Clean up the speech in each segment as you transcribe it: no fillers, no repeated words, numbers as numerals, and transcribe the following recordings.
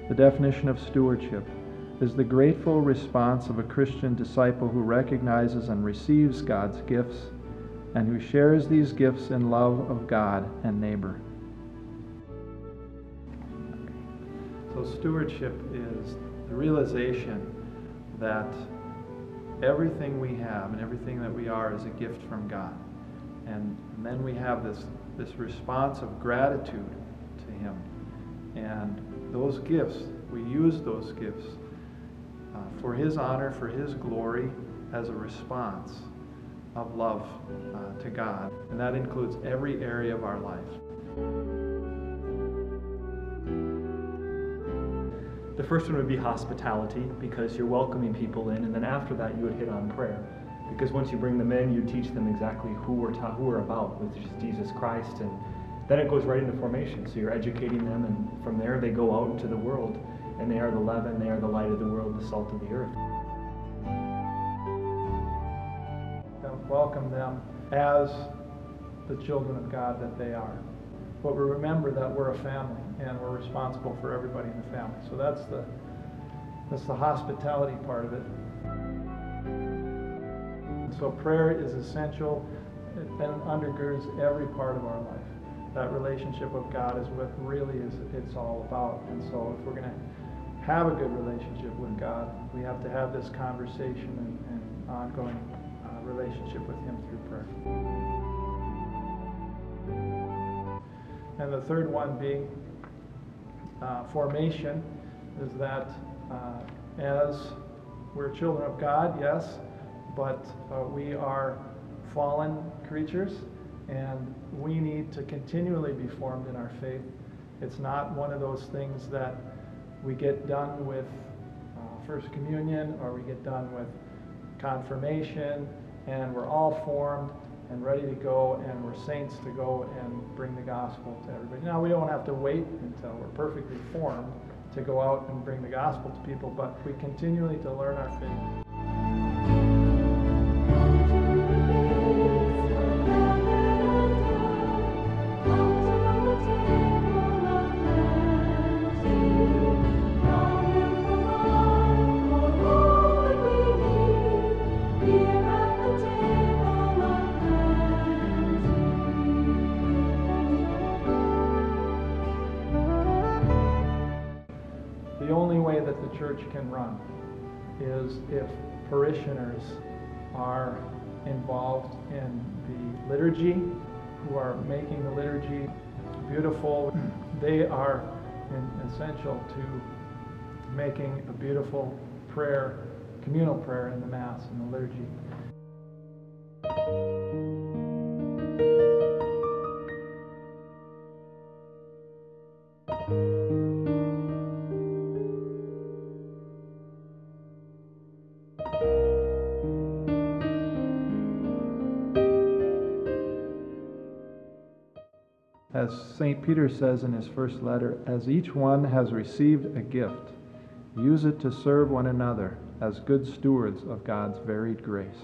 The definition of stewardship is the grateful response of a Christian disciple who recognizes and receives God's gifts and who shares these gifts in love of God and neighbor. So stewardship is the realization that everything we have and everything that we are is a gift from God. And then we have this response of gratitude to Him. And those gifts, we use those gifts for His honor, for His glory, as a response of love to God. And that includes every area of our life. The first one would be hospitality, because you're welcoming people in, and then after that you would hit on prayer. Because once you bring them in, you teach them exactly who we're about, which is Jesus Christ, and then it goes right into formation. So you're educating them, and from there they go out into the world, and they are the leaven, they are the light of the world, the salt of the earth. Welcome them as the children of God that they are. But we remember that we're a family, and we're responsible for everybody in the family. So that's the hospitality part of it. So prayer is essential and undergirds every part of our life. That relationship with God is what really it's all about. And so if we're going to have a good relationship with God, we have to have this conversation and ongoing relationship with Him through prayer. And the third one being formation, is that as we're children of God, yes, but we are fallen creatures, and we need to continually be formed in our faith. It's not one of those things that we get done with First Communion, or we get done with confirmation, and we're all formed and ready to go, and we're saints to go and bring the gospel to everybody. Now, we don't have to wait until we're perfectly formed to go out and bring the gospel to people, but we continually to learn our faith. The only way that the church can run is if parishioners are involved in the liturgy, who are making the liturgy beautiful. They are essential to making a beautiful prayer, communal prayer in the Mass and the liturgy. As St. Peter says in his first letter, as each one has received a gift, use it to serve one another as good stewards of God's varied grace.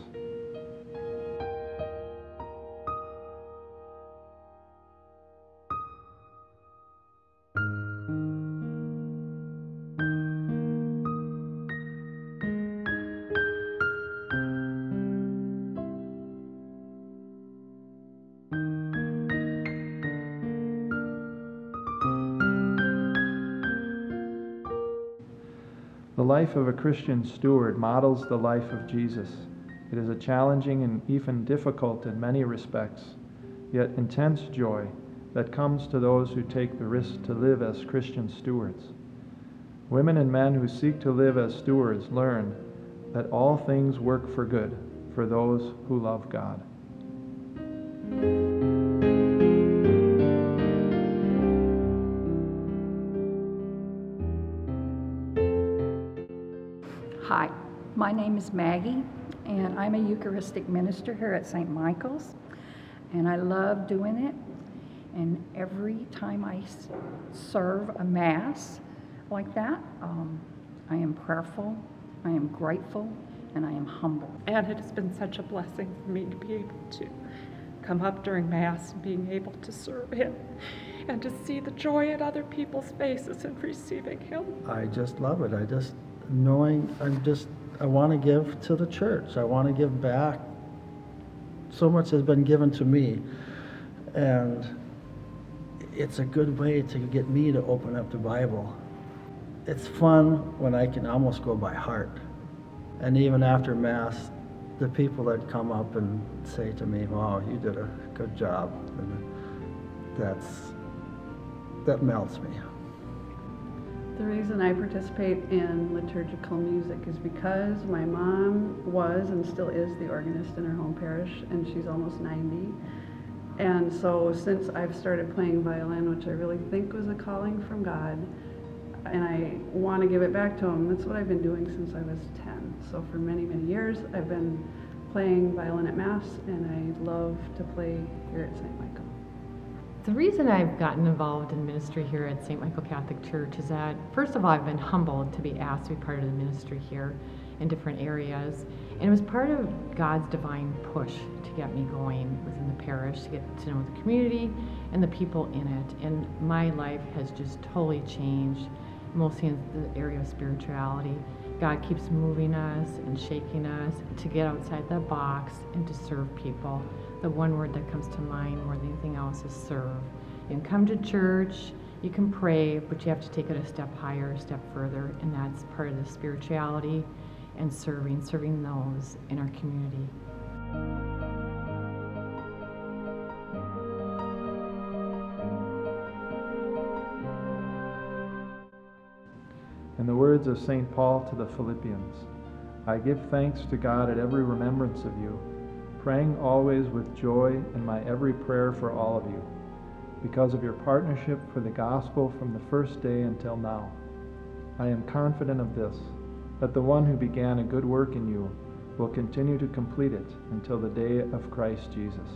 The life of a Christian steward models the life of Jesus. It is a challenging and even difficult in many respects, yet intense joy that comes to those who take the risk to live as Christian stewards. Women and men who seek to live as stewards learn that all things work for good for those who love God. Hi, my name is Maggie, and I'm a Eucharistic minister here at St. Michael's, and I love doing it. And every time I serve a Mass like that, I am prayerful, I am grateful, and I am humble. And it has been such a blessing for me to be able to come up during Mass and being able to serve Him and to see the joy in other people's faces in receiving Him. I just love it. I want to give to the church. I want to give back. So much has been given to me, and it's a good way to get me to open up the Bible. It's fun when I can almost go by heart. And even after Mass, the people that come up and say to me, wow, you did a good job, and that melts me. The reason I participate in liturgical music is because my mom was and still is the organist in her home parish, and she's almost 90. And so since I've started playing violin, which I really think was a calling from God, and I want to give it back to Him, that's what I've been doing since I was 10. So for many, many years, I've been playing violin at Mass, and I love to play here at St. Michael. The reason I've gotten involved in ministry here at St. Michael Catholic Church is that, first of all, I've been humbled to be asked to be part of the ministry here in different areas. And it was part of God's divine push to get me going within the parish, to get to know the community and the people in it. And my life has just totally changed, mostly in the area of spirituality. God keeps moving us and shaking us to get outside the box and to serve people. The one word that comes to mind more than anything else is serve. You can come to church, you can pray, but you have to take it a step higher, a step further, and that's part of the spirituality and serving those in our community. In the words of St. Paul to the Philippians, I give thanks to God at every remembrance of you, praying always with joy in my every prayer for all of you, because of your partnership for the gospel from the first day until now. I am confident of this, that the one who began a good work in you will continue to complete it until the day of Christ Jesus.